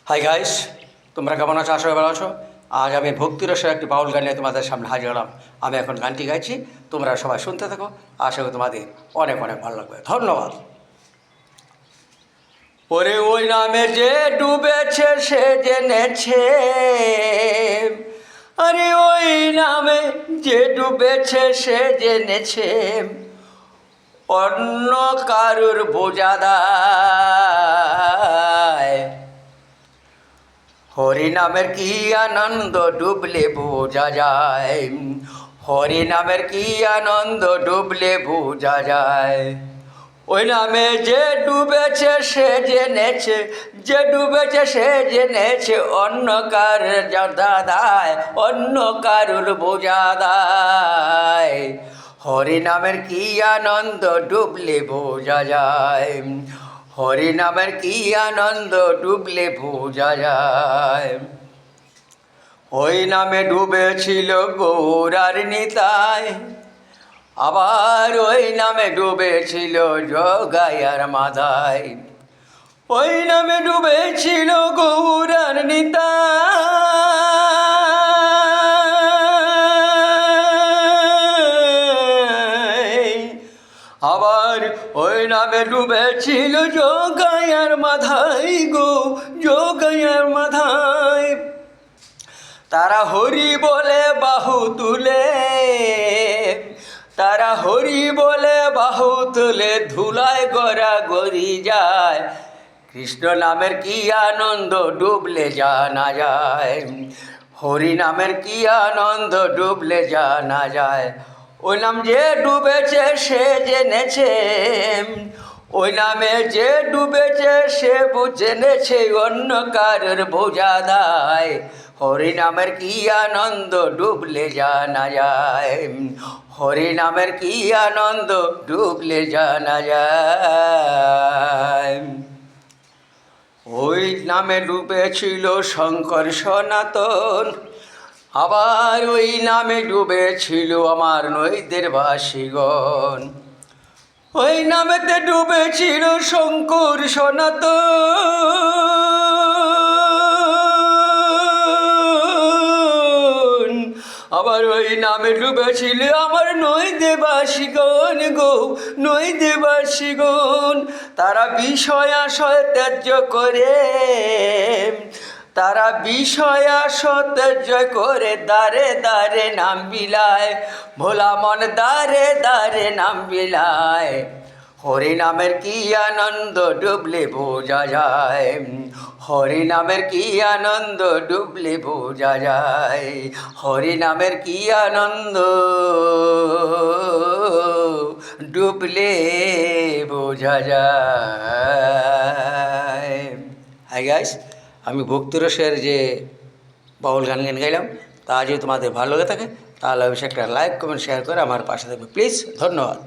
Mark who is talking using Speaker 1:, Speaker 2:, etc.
Speaker 1: Hi guys, তোমরা কেমন আছো? আশা করি ভালো আছো। আজ আমি ভক্তিরসের একটি বাউল গান নিয়ে তোমাদের সামনে হাজির হলাম। আমি এখন গানটি গাইছি, তোমরা সবাই শুনতে থাকো। আশা করি তোমাদের অনেক অনেক ভালো লাগবে। ধন্যবাদ। ওরে ওই নামে যে ডুবেছে সে জেনেছে, আরে ওই নামে যে ডুবেছে সে জেনেছে, অন্য কারুর বোঝাদায়। হরি নামের কি আনন্দ ডুবলে বোঝা যায়, হরি নামের কি আনন্দ ডুবলে বোঝা যায়। ওই নামে যে ডুবেছে সে জেনেছে, যে ডুবেছে সে জেনেছে, অন্য কার দাদায়, অন্য কারুর বোঝা দায়। হরি নামের কি আনন্দ ডুবলে বোঝা যায়, হরি নামের কি আনন্দ ডুবলে বোঝা যায়। ওই নামে ডুবেছিল গৌরার নিতাই, আবার ওই নামে ডুবেছিল জগাইয়ার মাদাই। ওই নামে ডুবেছিল গৌরার নিতাই, আবার ওই নামে ডুবেছিল জগাইয়ার মাথায় গো, জগাইয়ার মাথায়। তারা হরি বলে বাহু তুলে, তারা হরি বলে বাহু তুলে, ধুলায় গড়া গড়ি যায়। কৃষ্ণ নামের কি আনন্দ ডুবলে জানা যায়, হরি নামের কি আনন্দ ডুবলে জানা যায়। ওই নাম যে ডুবেছে সে জেনেছে, ওই নামে যে ডুবেছে সে জেনেছে, অন্য কারোর বোঝা দায়। হরি নামের কি আনন্দ ডুবলে জানা যায়, হরি নামের কি আনন্দ ডুবলে জানা যায়। ওই নামে ডুবেছিল শঙ্কর সনাতন, আবার ওই নামে ডুবেছিল আমার নৈদের বাসীগণ। ওই নামেতে ডুবেছিল শঙ্কর সনাতন, আবার ওই নামে ডুবেছিল আমার নৈদেবাসীগণ গো, নৈদেবাসীগণ। তারা বিষয় আশয় ত্যায্য করে, তারা বিষয় আশয় ত্যায্য করে, দারে দারে নাম বিলায়, ভোলা মন দারে দারে নাম বিলায়। হরি নামের কি আনন্দ ডুবলে বোঝা যায়, হরি নামের কি আনন্দ ডুবলে বোঝা যায়, হরি নামের কি আনন্দ ডুবলে বোঝা যায়। হাই গাইস, আমি ভক্তিরসের যে বাউল গান গাইলাম, তা যদি তোমাদের ভালো লেগে থাকে তাহলে অবশ্যই একটা লাইক কমেন্ট শেয়ার করে আমার পাশে থাকবে প্লিজ। ধন্যবাদ।